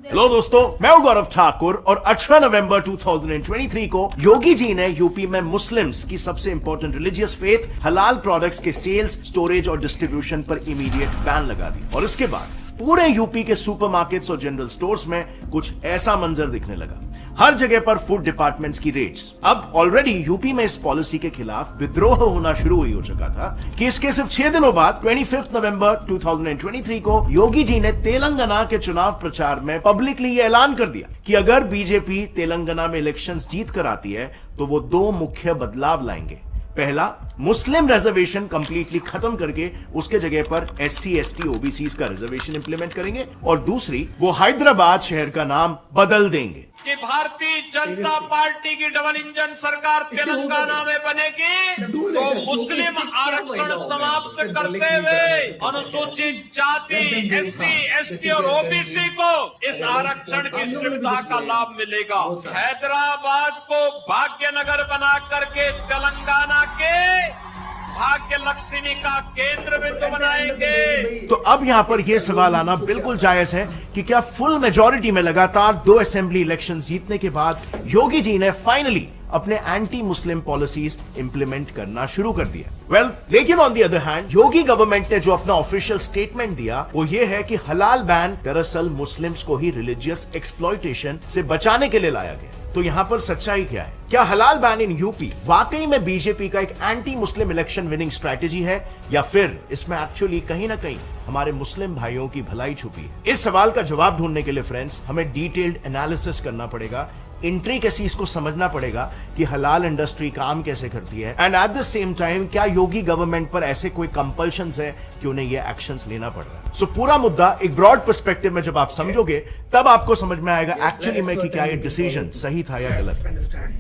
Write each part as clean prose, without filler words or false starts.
Hello दोस्तों, मैं हूं गौरव ठाकुर और 18 नवंबर 2023 को योगी जी ने यूपी में मुस्लिम्स की सबसे इंपॉर्टेंट रिलीजियस फेथ हलाल प्रोडक्ट्स के सेल्स, स्टोरेज और डिस्ट्रीब्यूशन पर इमीडिएट बैन लगा दी। और इसके बाद पूरे यूपी के सुपरमार्केट्स और जनरल स्टोर्स में कुछ ऐसा मंजर दिखने लगा। हर जगह पर फूड डिपार्टमेंट्स की रेड्स। अब ऑलरेडी यूपी में इस पॉलिसी के खिलाफ विद्रोह होना शुरू हो चुका था कि इसके सिर्फ 6 दिनों बाद 25 नवंबर 2023 को योगी जी ने तेलंगाना के चुनाव प्रचार में पब्लिकली ये ऐलान कर दिया कि अगर बीजेपी तेलंगाना में इलेक्शंस जीत कर आती है तो वो 2 मुख्य बदलाव लाएंगे। पहला, मुस्लिम रिजर्वेशन कंप्लीटली खत्म करके उसके जगह पर SC, ST, OBCs का रिजर्वेशन इंप्लीमेंट करेंगे और दूसरी, वो हैदराबाद शहर का नाम बदल देंगे। कि भारतीय जनता पार्टी की डबल इंजन सरकार तेलंगाना में बनेगी तो मुस्लिम आरक्षण समाप्त करते हुए अनुसूचित जाति SC, ST और OBC को इस आरक्षण की सुविधा का लाभ मिलेगा। हैदराबाद को भाग्यनगर बना करके तेलंगाना के भाग्य लक्ष्मी का केंद्र बिंदु बनाएंगे। तो अब यहां पर यह सवाल आना बिल्कुल जायज है कि क्या फुल मेजॉरिटी में लगातार 2 असेंबली इलेक्शन जीतने के बाद योगी जी ने फाइनली अपने एंटी मुस्लिम पॉलिसीज इंप्लीमेंट करना शुरू कर दिया? लेकिन on the other hand Yogi government ने जो अपना ऑफिशियल स्टेटमेंट दिया वो ये है कि हलाल बैन दरअसल मुस्लिम्स को ही रिलीजियस एक्सप्लॉयटेशन से बचाने के लिए लाया गया। तो यहां पर सच्चाई क्या है? क्या हलाल बैन इन यूपी वाकई में बीजेपी का एक anti Muslim election winning strategy है या फिर इसमें एक्चुअली कहीं ना कहीं हमारे मुस्लिम भाइयों की भलाई छुपी है? इस सवाल का जवाब ढूंढने के लिए फ्रेंड्स हमें डिटेल्ड एनालिसिस करना पड़ेगा, इंट्रिकेसीज को समझना पड़ेगा कि हलाल इंडस्ट्री काम कैसे करती है and at the same time क्या योगी गवर्नमेंट पर ऐसे कोई कंपल्शंस है कि उन्हें ये एक्शंस लेना पड़ रहा है। सो पूरा मुद्दा एक ब्रॉड पर्सपेक्टिव में जब आप समझोगे तब आपको समझ में आएगा एक्चुअली में कि क्या ये डिसीजन सही था या गलत।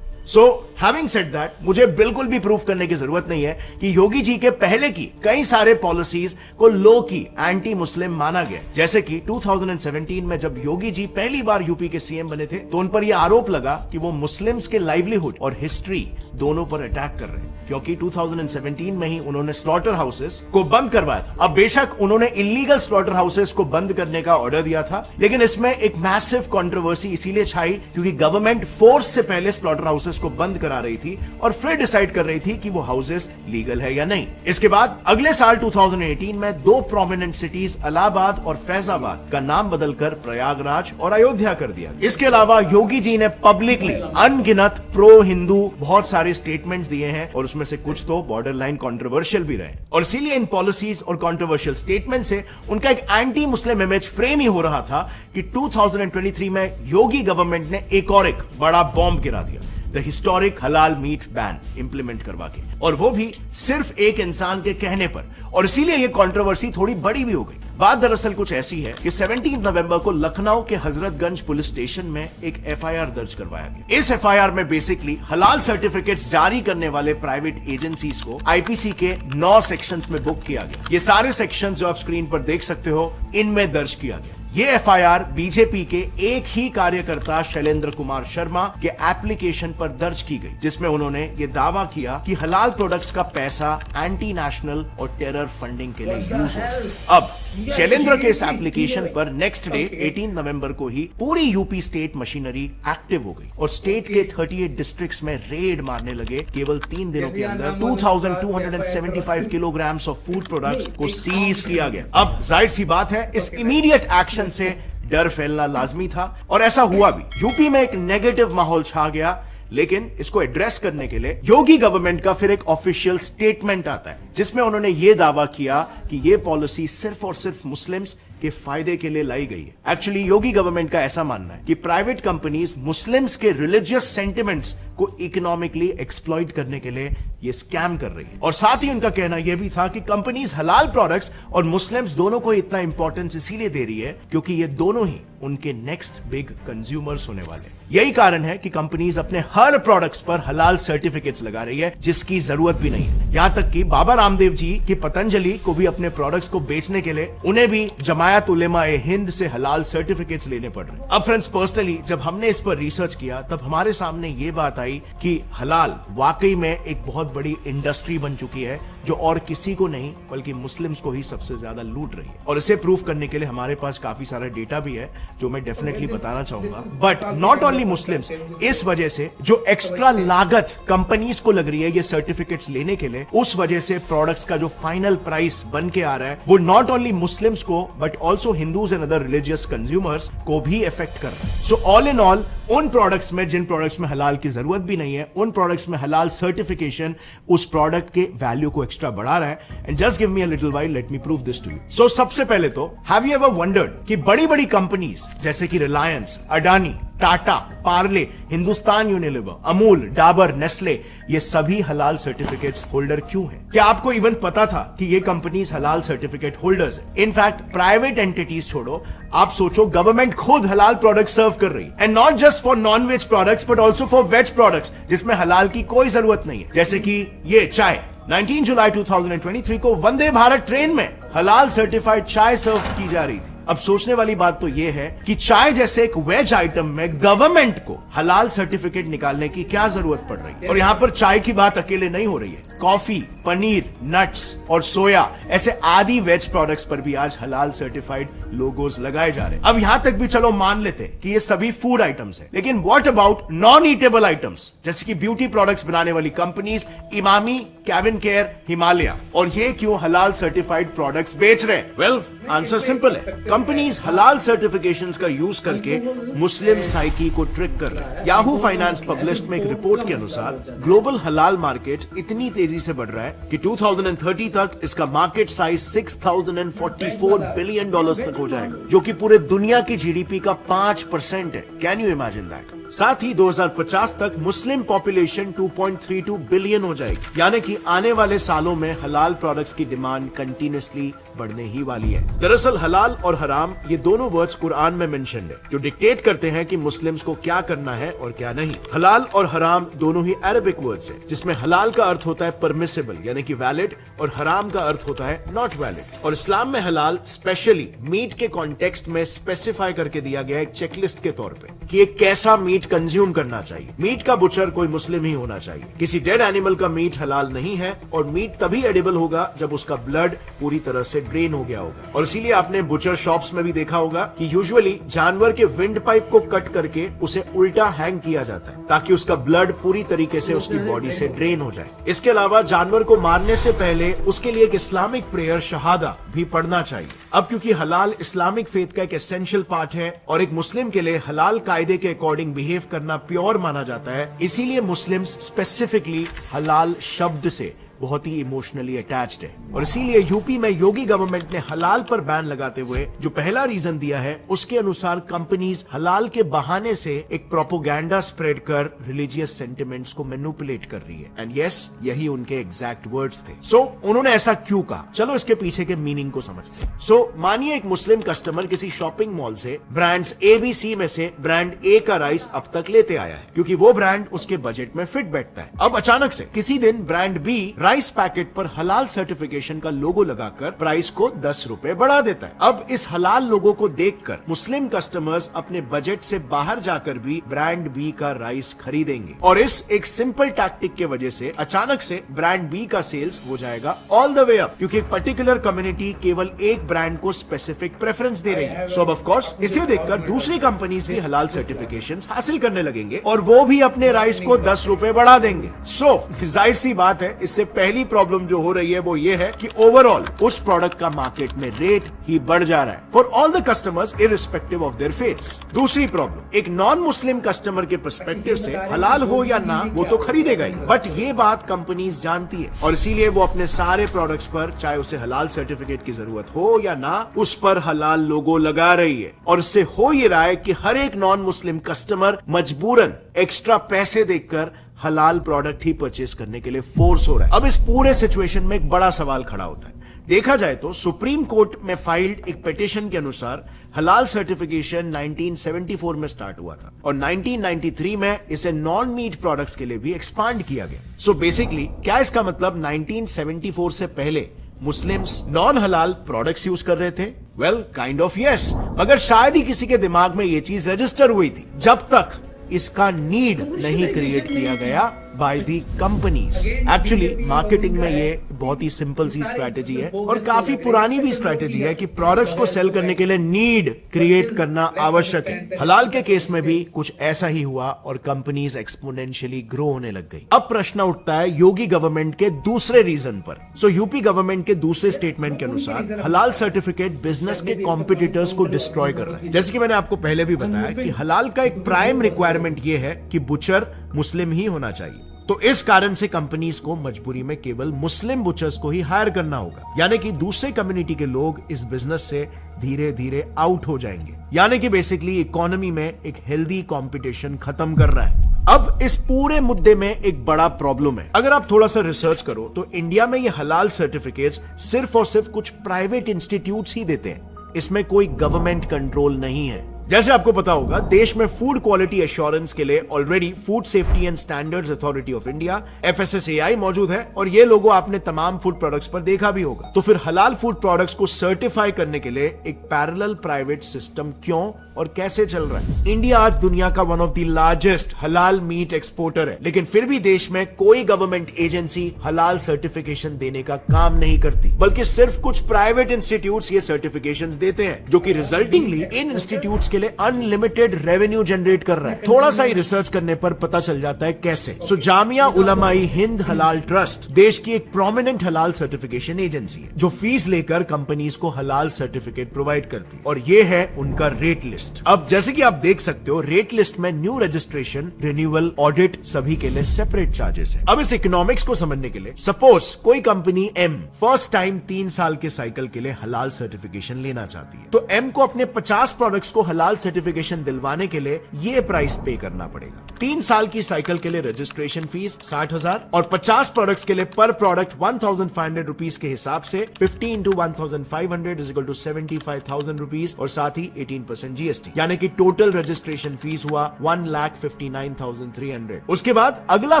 सो हैविंग सेड दैट, मुझे बिल्कुल भी प्रूफ करने की जरूरत नहीं है कि योगी जी के पहले की कई सारे पॉलिसीज को लो की एंटी मुस्लिम माना गया। जैसे कि 2017 में जब योगी जी पहली बार यूपी के सीएम बने थे तो उन पर यह आरोप लगा कि वो मुस्लिम्स के लाइवलीहुड और हिस्ट्री दोनों पर अटैक कर रहे हैं, क्योंकि 2017 में ही उन्होंने स्लॉटर हाउसेस को बंद करवाया था। अब बेशक उन्होंने इलीगल स्लॉटर हाउसेस को बंद करने का ऑर्डर दिया था, लेकिन इसमें एक मैसिव कंट्रोवर्सी इसीलिए छाई क्योंकि गवर्नमेंट फोर्स से पहले स्लॉटर हाउसेस को बंद करा रही थी और फिर डिसाइड कर रही थी कि वो हाउसेस लीगल है या नहीं। इसके बाद अगले साल 2018 में 2 प्रोमिनेंट सिटीज इलाहाबाद और फैजाबाद का नाम बदलकर प्रयागराज और अयोध्या कर दिया। इसके अलावा योगी जी ने पब्लिकली अनगिनत प्रो हिंदू बहुत सारे स्टेटमेंट्स दिए हैं और उसमें से कुछ तो बॉर्डर लाइन कॉन्ट्रोवर्शियल भी रहे और इसीलिए इन पॉलिसीज और कॉन्ट्रोवर्शियल स्टेटमेंट से उनका एक एंटी मुस्लिम इमेज फ्रेम ही हो रहा था कि 2023 में योगी गवर्नमेंट ने एक और एक बड़ा बॉम्ब गिरा दिया, द हिस्टोरिक हलाल मीट बैन इंप्लीमेंट करवा के, और वो भी सिर्फ एक इंसान के कहने पर। और इसीलिए ये कंट्रोवर्सी थोड़ी बड़ी भी हो गई। बात दरअसल कुछ ऐसी है कि 17 नवंबर को लखनऊ के हजरतगंज पुलिस स्टेशन में एक FIR दर्ज करवाया गया। इस FIR में बेसिकली हलाल सर्टिफिकेट्स जारी करने वाले प्राइवेट एजेंसीज को IPC के 9 सेक्शंस में बुक किया गया। ये सारे सेक्शंस जो आप स्क्रीन पर देख सकते हो इनमें दर्ज किया गया। ये FIR बीजेपी के एक ही कार्यकर्ता शैलेंद्र कुमार शर्मा के एप्लीकेशन पर दर्ज की गई, जिसमें उन्होंने ये दावा किया कि हलाल प्रोडक्ट्स का पैसा एंटी नेशनल और टेरर फंडिंग के लिए यूज हो। अब शैलेंद्र के इस एप्लीकेशन पर नेक्स्ट डे 18 नवंबर को ही पूरी यूपी स्टेट मशीनरी एक्टिव हो गई और स्टेट के 38 डिस्ट्रिक्ट्स में रेड मारने लगे। केवल 3 दिनों के अंदर 2275 किलोग्राम्स ऑफ फूड प्रोडक्ट्स को सीज किया गया। अब जाहिर सी बात है इस इमीडिएट एक्शन से डर फैलना लाजमी था और ऐसा हुआ भी। यूपी में एक नेगेटिव माहौल छा गया, लेकिन इसको एड्रेस करने के लिए योगी गवर्नमेंट का फिर एक ऑफिशियल स्टेटमेंट आता है जिसमें उन्होंने यह दावा किया कि यह पॉलिसी सिर्फ और सिर्फ मुस्लिम्स के फायदे के लिए लाई गई है। एक्चुअली योगी गवर्नमेंट का ऐसा मानना है कि प्राइवेट कंपनीज मुस्लिम्स के रिलीजियस सेंटिमेंट्स को इकोनॉमिकली एक्सप्लॉइट करने के लिए ये स्कैम कर रही है। और साथ ही उनका कहना यह भी था कि कंपनीज हलाल प्रोडक्ट्स और मुस्लिम्स दोनों को इतना इंपॉर्टेंस इसीलिए दे रही है क्योंकि ये दोनों ही उनके नेक्स्ट बिग कंज्यूमर्स होने वाले हैं। यही कारण है कि कंपनीज अपने हर प्रोडक्ट्स पर हलाल सर्टिफिकेट्स लगा रही है जिसकी जरूरत भी नहीं है। यहां तक कि बाबा रामदेव जी की पतंजलि को भी अपने प्रोडक्ट्स को बेचने के लिए उन्हें भी जमायत उलेमा ए हिंद से हलाल सर्टिफिकेट्स लेने पड़ रहे हैं। अब फ्रेंड्स, पर्सनली जब हमने इस पर रिसर्च किया तब हमारे सामने ये बात आई कि हलाल वाकई में एक बहुत बड़ी इंडस्ट्री बन चुकी है जो और किसी को नहीं बल्कि मुस्लिम्स को ही सबसे ज्यादा लूट रही है। और इसे प्रूव करने के लिए हमारे पास काफी सारा डेटा भी है जो मैं डेफिनेटली बताना चाहूंगा। बट नॉट ओनली मुस्लिम्स, इस वजह से जो एक्स्ट्रा लागत कंपनीज को लग रही है ये सर्टिफिकेट्स लेने के लिए, उस वजह से प्रोडक्ट्स का जो फाइनल प्राइस बन के आ रहा है वो नॉट ओनली मुस्लिम्स को but also Hindus and other religious consumers को भी इफेक्ट कर रहा है। सो ऑल इन ऑल, उन प्रोडक्ट्स में जिन प्रोडक्ट्स में हलाल की जरूरत भी नहीं है, उन प्रोडक्ट्स में हलाल सर्टिफिकेशन उस प्रोडक्ट के वैल्यू को एक्स्ट्रा बढ़ा रहा है। And just give me a little while, let me prove this to you. So सबसे पहले तो हैव यू एवर वंडर्ड कि बड़ी बड़ी कंपनीज जैसे कि रिलायंस, अडानी, टाटा, पार्ले, हिंदुस्तान यूनिलीवर, अमूल, डाबर, नेस्ले, ये सभी हलाल सर्टिफिकेट्स होल्डर क्यों हैं? क्या आपको इवन पता था कि ये कंपनीज हलाल सर्टिफिकेट होल्डर्स हैं? इनफैक्ट प्राइवेट एंटिटीज छोड़ो, आप सोचो गवर्नमेंट खुद हलाल प्रोडक्ट सर्व कर रही है, and not just for non veg products but also for veg products जिसमें हलाल की कोई जरूरत नहीं है। जैसे कि ये चाय, 19 जुलाई 2023 को वंदे भारत ट्रेन में हलाल सर्टिफाइड चाय सर्व की जा रही थी। अब सोचने वाली बात तो यह है कि चाय जैसे एक वेज आइटम में गवर्नमेंट को हलाल सर्टिफिकेट निकालने की क्या जरूरत पड़ रही है? और यहां पर चाय की बात अकेले नहीं हो रही है, कॉफी, पनीर, नट्स और सोया ऐसे आदि वेज प्रोडक्ट्स पर भी आज हलाल सर्टिफाइड लोगोस लगाए जा रहे हैं। अब यहां तक भी चलो मान लेते हैं कि ये सभी फूड आइटम्स हैं, लेकिन what about non eatable items जैसे कि ब्यूटी प्रोडक्ट्स बनाने वाली companies Emami, Kevin care, Himalaya, और ये क्यों हलाल सर्टिफाइड प्रोडक्ट्स बेच रहे हैं? वेल, आंसर सिंपल है। कंपनीज हलाल सर्टिफिकेशंस का यूज करके मुस्लिम साइकी को ट्रिक कर रहे हैं। याहू फाइनेंस पब्लिश्ड में एक रिपोर्ट के अनुसार ग्लोबल हलाल मार्केट इतनी तेजी से बढ़ रहा है कि 2030 तक इसका मार्केट साइज $6,044 बिलियन तक हो जाएगा, जो कि पूरे दुनिया की जीडीपी का 5% है। Can you imagine that? साथ ही 2050 तक मुस्लिम पॉपुलेशन 2.32 बिलियन हो जाएगी, यानी कि आने वाले सालों में हलाल प्रोडक्ट्स की डिमांड कंटिन्यूअसली बढ़ने ही वाली है। दरअसल हलाल और हराम ये दोनों वर्ड्स कुरान में मेंशन्ड है, जो डिक्टेट करते हैं कि मुस्लिम्स को क्या करना है और क्या नहीं। हलाल और हराम दोनों ही अरबिक वर्ड्स हैं, जिसमें हलाल का अर्थ होता है परमिसिबल यानी कि वैलिड, और हराम का अर्थ होता है नॉट वैलिड। और इस्लाम में हलाल स्पेशली मीट के कॉन्टेक्स्ट में स्पेसिफाई करके दिया गया एक चेकलिस्ट के तौर पे कि एक कैसा मीट कंज्यूम करना चाहिए। मीट का बुचर कोई मुस्लिम ही होना चाहिए। किसी डेड एनिमल का मीट हलाल नहीं है, और मीट तभी एडिबल होगा जब उसका ब्लड पूरी तरह से ड्रेन हो गया होगा। और इसीलिए आपने बुचर शॉप्स में भी देखा होगा कि यूजुअली जानवर के विंड पाइप को कट करके उसे उल्टा हैंग किया जाता है ताकि उसका ब्लड पूरी तरीके से उसकी बॉडी से ड्रेन हो जाए। इसके अलावा जानवर को मारने से पहले उसके लिए एक इस्लामिक प्रेयर शहादा भी पढ़ना चाहिए। अब क्योंकि हलाल इस्लामिक फेथ का एक एसेंशियल पार्ट है और एक मुस्लिम के लिए हलाल कायदे के अकॉर्डिंग बिहेव करना प्योर माना जाता है, इसीलिए मुस्लिम्स स्पेसिफिकली हलाल शब्द से बहुत ही इमोशनली अटैच्ड है। और इसीलिए यूपी में योगी गवर्नमेंट ने हलाल पर बैन लगाते हुए जो पहला रीजन दिया है, उसके अनुसार कंपनीज हलाल के बहाने से एक प्रोपोगेंडा स्प्रेड कर रिलीजियस सेंटिमेंट्स को मैनिपुलेट कर रही है। एंड यस, यही उनके एग्जैक्ट वर्ड्स थे। सो उन्होंने ऐसा क्यों कहा, चलो इसके पीछे के मीनिंग को समझते हैं। सो मानिए एक मुस्लिम कस्टमर किसी शॉपिंग मॉल से ब्रांड्स ABC में से ब्रांड A का राइस अब तक लेते आया है, क्योंकि वो ब्रांड उसके बजट में फिट बैठता है। अब अचानक से किसी दिन ब्रांड B राइस पैकेट पर हलाल सर्टिफिकेशन का लोगो लगाकर प्राइस को 10 रुपए बढ़ा देता है। अब इस हलाल लोगो को देखकर मुस्लिम कस्टमर्स अपने बजट से बाहर जाकर भी ब्रांड बी का राइस खरीदेंगे, और इस एक सिंपल टैक्टिक के वजह से अचानक से ब्रांड बी का सेल्स हो जाएगा ऑल द वे अप, क्योंकि एक पर्टिकुलर कम्युनिटी केवल एक ब्रांड को स्पेसिफिक प्रेफरेंस दे रही है। सो ऑफ कोर्स इसे देखकर दूसरी कंपनीज भी हलाल सर्टिफिकेशंस हासिल करने लगेंगे और वो भी अपने राइस को 10 रुपए बढ़ा देंगे। सो जाहिर सी बात है, इससे पहली प्रॉब्लम जो हो रही है वो ये है कि ओवरऑल उस प्रोडक्ट का मार्केट में रेट ही बढ़ जा रहा है for all the customers irrespective of their faiths. दूसरी प्रॉब्लम, एक नॉन मुस्लिम कस्टमर के पर्सपेक्टिव से हलाल हो या ना वो तो खरीदेगा ही, बट ये बात कंपनीज जानती है और इसीलिए वो अपने सारे प्रोडक्ट्स पर, चाहे उसे हलाल सर्टिफिकेट की जरूरत हो या ना, उस पर हलाल लोगो लगा रही है। और इससे हो ये रहा है कि हर एक नॉन मुस्लिम कस्टमर मजबूरन एक्स्ट्रा पैसे देकर हलाल प्रोडक्ट ही परचेस करने के लिए फोर्स हो रहा है। अब इस पूरे सिचुएशन में एक बड़ा सवाल खड़ा होता है। देखा जाए तो सुप्रीम कोर्ट में फाइल्ड एक पिटीशन के अनुसार हलाल सर्टिफिकेशन 1974 में स्टार्ट हुआ था और 1993 में इसे नॉन मीट प्रोडक्ट्स के लिए भी एक्सपांड किया गया। सो बेसिकली क्या इसका मतलब 1974 से पहले मुस्लिम्स नॉन हलाल प्रोडक्ट्स यूज कर रहे थे? वेल, काइंड ऑफ यस, मगर शायद ही किसी के दिमाग में यह चीज रजिस्टर हुई थी जब तक इसका नीड नहीं क्रिएट किया गया by the companies. Actually marketing में ये बहुत ही सिंपल सी स्ट्रैटेजी है और काफी पुरानी भी स्ट्रैटेजी है कि प्रोडक्ट्स को सेल करने के लिए नीड क्रिएट करना आवश्यक है। हलाल के केस में भी कुछ ऐसा ही हुआ और कंपनीज एक्सपोनेंशियली ग्रो होने लग गई। अब प्रश्न उठता है योगी गवर्नमेंट के दूसरे रीजन पर। सो यूपी गवर्नमेंट के दूसरे स्टेटमेंट के अनुसार हलाल सर्टिफिकेट बिजनेस के कॉम्पिटिटर्स को डिस्ट्रॉय कर रहा है। जैसे कि मैंने आपको पहले भी बताया कि हलाल का एक प्राइम रिक्वायरमेंट यह है कि बुचर मुस्लिम ही होना चाहिए। तो इस कारण से कंपनीज को मजबूरी में केवल मुस्लिम बुचर्स को ही हायर करना होगा, यानी कि दूसरे कम्युनिटी के लोग इस बिजनेस से धीरे धीरे आउट हो जाएंगे, यानी कि बेसिकली इकोनॉमी में एक हेल्दी कंपटीशन खत्म कर रहा है। अब इस पूरे मुद्दे में एक बड़ा प्रॉब्लम है। अगर आप थोड़ा सा रिसर्च करो तो इंडिया में ये हलाल सर्टिफिकेट्स सिर्फ और सिर्फ कुछ प्राइवेट इंस्टीट्यूट्स ही देते हैं, इसमें कोई गवर्नमेंट कंट्रोल नहीं है। जैसे आपको पता होगा देश में फूड क्वालिटी एश्योरेंस के लिए already food safety and standards authority of India FSSAI मौजूद है और ये लोगो आपने तमाम फूड प्रोडक्ट्स पर देखा भी होगा। तो फिर हलाल फूड प्रोडक्ट्स को सर्टिफाई करने के लिए एक पैरेलल प्राइवेट सिस्टम क्यों और कैसे चल रहा है? इंडिया आज दुनिया का वन ऑफ द लार्जेस्ट हलाल मीट एक्सपोर्टर है, लेकिन फिर भी देश में कोई गवर्नमेंट एजेंसी हलाल सर्टिफिकेशन देने का काम नहीं करती, बल्कि सिर्फ कुछ प्राइवेट इंस्टीट्यूट्स ये सर्टिफिकेशंस देते हैं, जो कि रिजल्टिंगली इन इंस्टीट्यूट्स के लिए अनलिमिटेड रेवेन्यू जनरेट कर रहा है। थोड़ा सा ही रिसर्च करने पर पता चल जाता है कैसे। सो जामिया उलमाई हिंद हलाल ट्रस्ट देश की एक प्रोमिनेंट हलाल सर्टिफिकेशन एजेंसी है, जो फीस लेकर कंपनीज को हलाल सर्टिफिकेट प्रोवाइड करती है, और ये है उनका रेट लिस्ट। अब जैसे कि आप देख सकते हो रेट लिस्ट में न्यू रजिस्ट्रेशन, रिन्यूअल, ऑडिट सभी के लिए सेपरेट चार्जेस है। अब इस इकोनॉमिक्स को समझने के लिए सपोज कोई कंपनी M फर्स्ट टाइम 3 साल के साइकिल के लिए हलाल सर्टिफिकेशन लेना चाहती है, तो M को अपने 50 प्रोडक्ट्स को हलाल सर्टिफिकेशन दिलवाने के लिए ये प्राइस पे करना पड़ेगा। 3 साल की साइकिल के लिए रजिस्ट्रेशन फीस 60,000 और 50 प्रोडक्ट्स के लिए पर प्रोडक्ट 1,500 रुपीज के हिसाब से 50 into 1,500 is equal to 75,000 rupees और साथ ही 18% GST, यानी कि टोटल रजिस्ट्रेशन फीस हुआ 1,59,300। उसके बाद अगला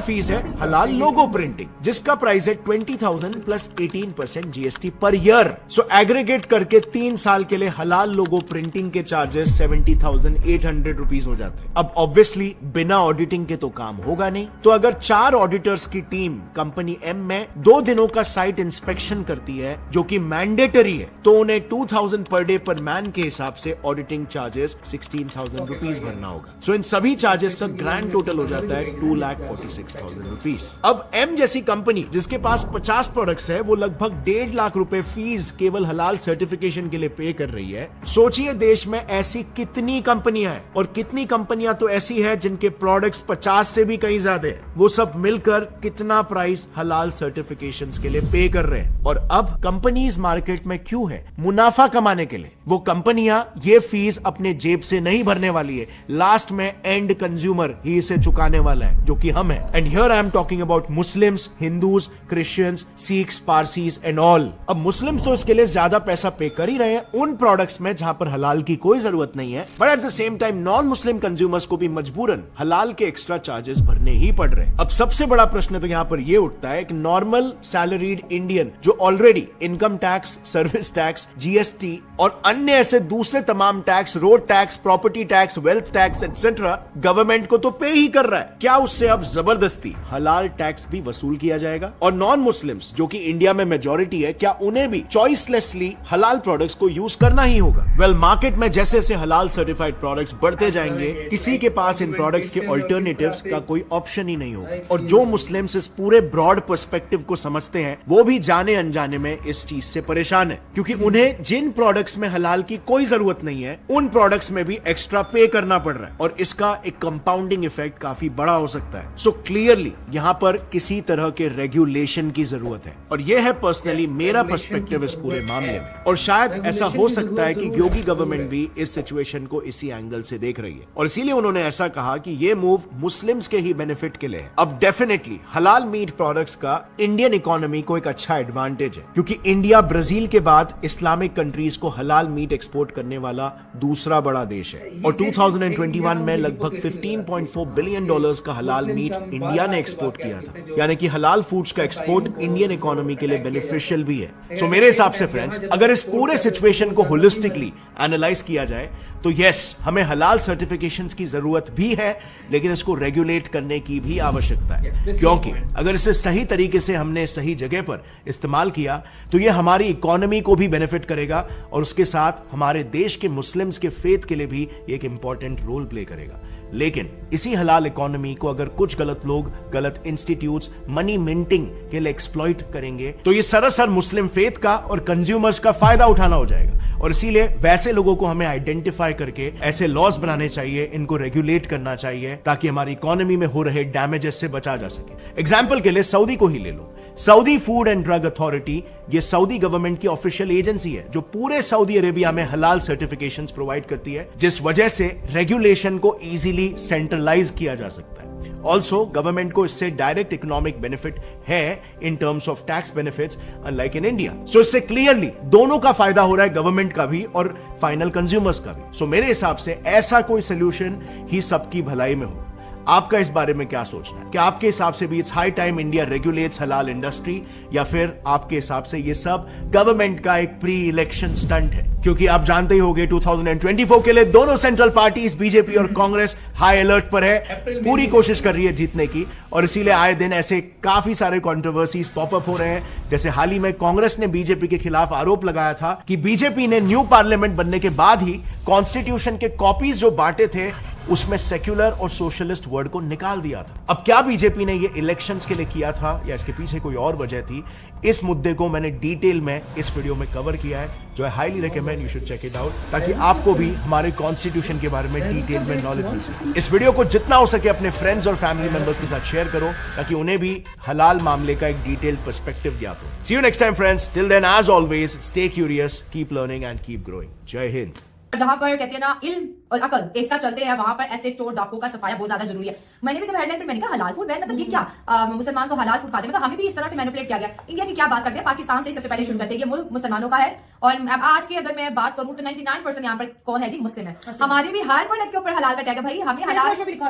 फीस है हलाल लोगो प्रिंटिंग, जिसका प्राइस है 20,000 प्लस 18% GST पर ईयर। सो एग्रीगेट करके 3 साल के लिए हलाल लोगो प्रिंटिंग के चार्जेस 70,800 रुपीज हो जाते हैं। अब ऑब्वियसली बिना ऑडिटिंग के तो काम होगा नहीं, तो अगर 4 ऑडिटर्स की टीम कंपनी M में 2 दिनों का साइट इंस्पेक्शन करती है, जो कि मैंडेटरी है, तो उन्हें 2,000 पर डे पर मैन के हिसाब से ऑडिटिंग चार्जेस 16,000 रुपीज भरना होगा। सो इन सभी चार्जेस का ग्रैंड टोटल हो जाता है 2,46,000 रुपीज। अब M जैसी कंपनी जिसके पास 50 प्रोडक्ट्स है, वो लगभग 1.5 लाख रुपए फीस केवल हलाल सर्टिफिकेशन के लिए पे कर रही है। सोचिए देश में ऐसी कितनी कंपनियां हैं, और कितनी कंपनियां तो ऐसी है जिनके प्रोडक्ट्स 50 से भी कहीं ज्यादा है। वो सब मिलकर कितना प्राइस हलाल सर्टिफिकेशंस के लिए पे कर रहे हैं। और अब कंपनीज मार्केट में क्यों है? मुनाफा कमाने के लिए। वो कंपनियां ये फीस अपने जेब से नहीं भरने वाली है, लास्ट में एंड कंज्यूमर ही इसे चुकाने वाला है, जो कि हम है। And here I am talking about Muslims, Hindus, Christians, Sikhs, Parsis and all. अब मुस्लिम्स तो इसके लिए ज्यादा पैसा पे कर ही रहे हैं उन प्रोडक्ट्स में जहां पर हलाल की कोई जरूरत नहीं है, but at the same time non Muslim consumers को भी मजबूरन हलाल के एक्स्ट्रा चार्जेस भरने ही पड़ रहे हैं। अब सबसे बड़ा प्रश्न तो यहां पर यह उठता है कि नॉर्मल सैलरीड इंडियन जो already income tax, service tax, GST और अन्य ऐसे दूसरे तमाम tax, road tax, property tax, wealth tax etcetera government को तो पे ही कर रहा है, क्या उससे अब जबरदस्ती हलाल टैक्स भी वसूल किया जाएगा? और नॉन मुस्लिम्स जो कि इंडिया में मेजॉरिटी है, क्या उन्हें भी चॉइसलेसली हलाल प्रोडक्ट्स को यूज करना ही होगा? वेल, मार्केट में जैसे जैसे हलाल सर्टिफाइड प्रोडक्ट्स बढ़ते जाएंगे, किसी के पास इन प्रोडक्ट्स के ऑल्टरनेटिव्स का कोई ऑप्शन ही नहीं होगा। और जो मुस्लिम्स इस पूरे ब्रॉड पर्सपेक्टिव को समझते हैं, वो भी जाने अनजाने में इस चीज से परेशान है, क्योंकि उन्हें जिन प्रोडक्ट्स में हलाल की कोई जरूरत नहीं है, उन प्रोडक्ट्स में भी एक्स्ट्रा पे करना पड़ रहा है, और इसका एक कंपाउंडिंग इफेक्ट काफी बड़ा हो सकता है। सो क्लियरली यहां पर किसी तरह के रेगुलेशन की जरूरत है, और यह है पर्सनली मेरा पर्सपेक्टिव इस पूरे मामले में। और शायद ऐसा हो सकता है कि योगी गवर्नमेंट भी इस सिचुएशन को इसी एंगल से देख रही है, और इसीलिए उन्होंने ऐसा कहा कि यह मूव मुस्लिम्स के ही बेनिफिट के लिए है। अब डेफिनेटली हलाल मीट प्रोडक्ट्स का इंडियन इकोनॉमी को एक अच्छा एडवांटेज है, क्योंकि इंडिया ब्राजील के बाद इस्लामिक कंट्रीज को हलाल मीट एक्सपोर्ट करने वाला दूसरा बड़ा देश है, और 2021 में लगभग $15.4 बिलियन का हलाल मीट इंडिया ने एक्सपोर्ट किया था, यानी कि हलाल फूड्स का एक्सपोर्ट इंडियन इकोनॉमी के लिए बेनिफिशियल भी है। सो मेरे हिसाब से फ्रेंड्स, अगर इस पूरे सिचुएशन को होलिस्टिकली एनालाइज किया जाए, तो यस, हमें हलाल सर्टिफिकेशंस की जरूरत भी है, लेकिन इसको रेगुलेट करने की भी आवश्यकता है, क्योंकि अगर इसे सही तरीके से हमने सही जगह पर इस्तेमाल किया तो यह हमारी इकोनॉमी को भी बेनिफिट करेगा और उसके साथ हमारे देश के मुस्लिम्स के फेथ के लिए भी एक इंपॉर्टेंट रोल प्ले करेगा। लेकिन इसी हलाल इकोनॉमी को अगर कुछ गलत लोग, गलत इंस्टीट्यूट्स मनी मिंटिंग के लिए एक्सप्लॉइट करेंगे तो ये सरासर मुस्लिम फेथ का और कंज्यूमर्स का फायदा उठाना हो जाएगा। और इसीलिए वैसे लोगों को हमें आइडेंटिफाई करके ऐसे लॉज बनाने चाहिए, इनको रेगुलेट करना चाहिए, ताकि हमारी इकोनॉमी में हो रहे डैमेजेस से बचा जा सके। एग्जाम्पल के लिए सऊदी को ही ले लो। Saudi food and drug authority, ये सऊदी गवर्नमेंट की ऑफिशियल एजेंसी है जो पूरे सऊदी अरेबिया में हलाल सर्टिफिकेशंस प्रोवाइड करती है, जिस वजह से रेगुलेशन को इजीली सेंट्रलाइज किया जा सकता है। ऑल्सो गवर्नमेंट को इससे डायरेक्ट इकोनॉमिक बेनिफिट है in terms of tax benefits, unlike in India. So इससे क्लियरली दोनों का फायदा हो रहा है, गवर्नमेंट का भी और फाइनल कंज्यूमर्स का भी। सो मेरे हिसाब से ऐसा कोई सोल्यूशन ही सबकी भलाई में होगा। आपका इस बारे में क्या सोचना है? क्या आपके हिसाब से भी it's high time India regulates हलाल इंडस्ट्री, या फिर आपके हिसाब से ये सब गवर्नमेंट का एक प्री इलेक्शन स्टंट है? क्योंकि आप जानते ही होंगे 2024 के लिए दोनों सेंट्रल पार्टीज बीजेपी और कांग्रेस हाई अलर्ट पर है, पूरी कोशिश कर रही है जीतने की, और इसीलिए आए दिन ऐसे काफी सारे कंट्रोवर्सीज पॉपअप हो रहे हैं। जैसे हाल ही में कांग्रेस ने बीजेपी के खिलाफ आरोप लगाया था कि बीजेपी ने न्यू पार्लियामेंट बनने के बाद ही कॉन्स्टिट्यूशन के कॉपीज जो बांटे थे उसमें सेक्युलर और सोशलिस्ट वर्ड को निकाल दिया था। अब क्या बीजेपी ने ये इलेक्शंस के लिए किया था या इसके पीछे कोई और वजह थी? इस मुद्दे को मैंने डिटेल में इस वीडियो में कवर किया है, जो I highly recommend you should check it out, ताकि आपको भी हमारे कॉन्स्टिट्यूशन के बारे में डिटेल में नॉलेज मिल सके। इस वीडियो को जितना हो सके अपने फ्रेंड्स और फैमिली मेंबर्स के साथ शेयर करो, ताकि उन्हें भी हलाल मामले का एक डिटेल्ड पर्सपेक्टिव ज्ञात हो। See you next time friends, till then as always stay curious, keep learning and keep growing. Jai Hind. जहां पर कहते हैं ना इल्म और अकल एक साथ चलते हैं, वहां पर ऐसे चोर डाकुओं का सफाया बहुत ज्यादा जरूरी है। मैंने भी जब हेडलाइन पर मैंने कहा हलाल फूड बैन, मतलब ये क्या मुसलमान तो हलाल फूड खाते हैं, मतलब हमें भी इस तरह से मैनिपुलेट किया गया। इंडिया की क्या बात करते हैं, पाकिस्तान से सबसे पहले शुरू करते हैं। ये मुल्क मुसलमानों का है, और आज की अगर मैं बात करूं तो 99% यहाँ पर कौन है जी, मुस्लिम है। हमारे भी हर प्रोडक्ट के ऊपर हलाल का टैग है भाई। हमें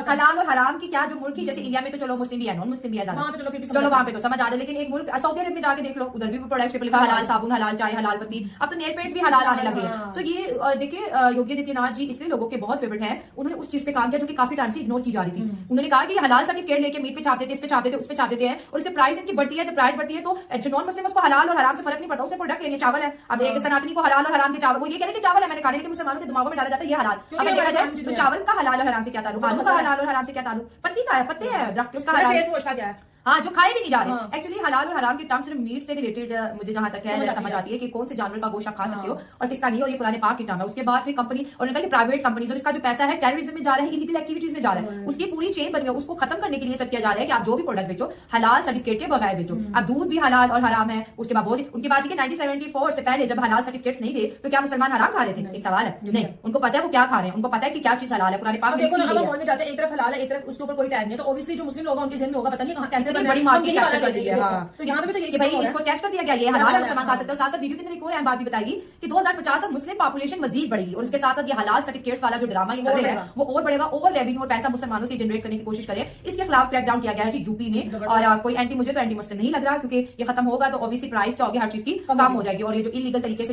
हलाल और हराम की क्या, जो मुल्क की, जैसे इंडिया में तो चलो मुस्लिम भी है, नॉन मुस्लिम भी है, चलो वहां पे तो समझ आ जाए। लेकिन एक मुल्क सऊदी अरब में जाके देख लो, उधर भी प्रोडक्ट पे लिखा हलाल साबुन, हलाल चाय, हलाल पत्ती, अब तो नेल पेंट्स भी हलाल आने लगे हैं। तो ये देखिए योगी आदित्यनाथ जी इसलिए लोगों के बहुत फेवरेट हैं, उन्होंने उस चीज पे काम किया जो कि काफी टाइम से इग्नोर की जा रही थी। उन्होंने कहा कि हलाल सर्टिफिकेट लेके मीट पे छापते थे, इस पे छापते थे, उस पे छापते थे, और इससे प्राइस इनकी बढ़ती है। जब प्राइस बढ़ती है तो जो नॉन मुस्लिम उसको हलाल और हराम से फर्क नहीं पड़ता, उसने प्रोडक्ट लेंगे, चावल है। अब एक सनातनी को हलाल और हराम के चावल, वो ये कह रहे कि चावल है मैंने खाने, लेकिन मुसलमानों के दिमागों में डाला जाता है ये हलाल। अगर देखा जाए तो चावल का हलाल और हराम से क्या ताल्लुक, आलू का हलाल और हराम से क्या ताल्लुक, पत्ती का है, पत्ते हैं दरख्त, उसका हलाल क्या है, हाँ जो खाए भी नहीं जा रहे। एक्चुअली हलाल और हराम के टर्म सिर्फ मीट से रिलेटेड मुझे जहां तक है समझ आती है कि कौन से जानवर का गोश्त आप खा सकते हो और किसका नहीं, और ये कुरान पाक की टर्म है। उसके बाद फिर कंपनी और उन्होंने कहा कि प्राइवेट कंपनीज और इसका जो पैसा है टेररिज्म में जा रहा है, इलीगल एक्टिविटीज में जा रहा है, उसकी पूरी चेन बन गई। उसको खत्म करने के लिए सब किया जा रहा है कि आप जो भी प्रोडक्ट बेचो हलाल सर्टिफिकेट के बगैर बेचो। अब दूध भी हलाल और हराम है। उसके बाद उनकी बात है कि 1974 से पहले जब हलाल सर्टिफिकेट्स नहीं थे तो क्या मुसलमान हराम खा रहे थे? एक सवाल है, नहीं, उनको पता है वो क्या खा रहे हैं, उनको पता है कि क्या चीज हलाल है। कुरान पाक देखो ना, हम मॉल में जाते हैं, एक तरफ हलाल है, एक तरफ उसके ऊपर कोई टैग नहीं, तो ऑब्वियसली जो मुस्लिम लोग हैं उनके जहन में होगा पता नहीं कैसे बड़ी मार्केट कर दी है। तो यहाँ पे तो ये भाई इसको टेस्ट कर दिया गया, ये हलाल मुसलमान खा सकते हो। साथ साथ वीडियो के अंदर एक और अहम बात भी बताई कि 2050 तक मुस्लिम पॉपुलेशन मजीद बढ़ेगी, और उसके साथ साथ ये हलाल सर्टिफिकेट्स वाला जो ड्रामा ये कर रहे हैं वो और बढ़ेगा, और रेवेन्यू और पैसा मुसलमानों से जनरेट करने की कोशिश करें। इसके खिलाफ क्रैकडाउन किया गया है जी यूपी में, और कोई एंटी, मुझे तो एंटी मुस्लिम नहीं लग रहा, क्योंकि ये खत्म होगा तो ऑब्वियसली प्राइस क्या होगी, हर चीज की कम हो जाएगी, और ये जो इलीगल तरीके से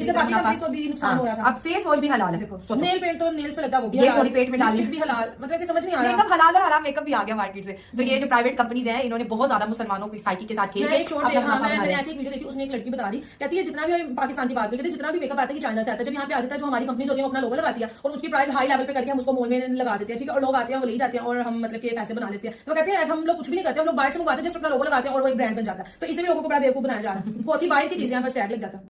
अब फेस वॉश भी हलाल है, नेल पेंट तो नेल्स पे लगा वो भी थोड़ी पेट में डाली भी हलाल, मतलब समझ नहीं आ रहा, एकदम हलाल और हराम मेकअप भी आ गया मार्केट से। तो ये जो प्राइवेट कंपनीज है इन्होंने बहुत ज्यादा मुसलमानों की साइकी के साथ खेल। मैंने ऐसी एक वीडियो देखी, उसने एक लड़की बता रही, कहती है जितना भी पाकिस्तान की बात करते जितना भी मेकअप आता है चाइना से आता है, जब यहाँ पे आ जाता है जो हमारी कंपनीज होती है अपना लोगो लगाती है और उसकी प्राइस हाई लेवल पे करके हम उसको मॉल में लगा देते हैं, ठीक है, और लोग आते हैं वो ले जाते हैं और हम मतलब के पैसे बना लेते हैं। तो कहते हैं ऐसा हम लोग कुछ भी नहीं करते, हम लोग बाहर से मंगवाते हैं, जस्ट अपना लोगो लगाते हैं और वो एक ब्रांड बन जाता है। तो इसलिए लोगों को बड़ा बेवकूफ बनाया जा रहा है, बहुत ही बाहर की चीजें यहाँ पर स्टैग लग जाता है।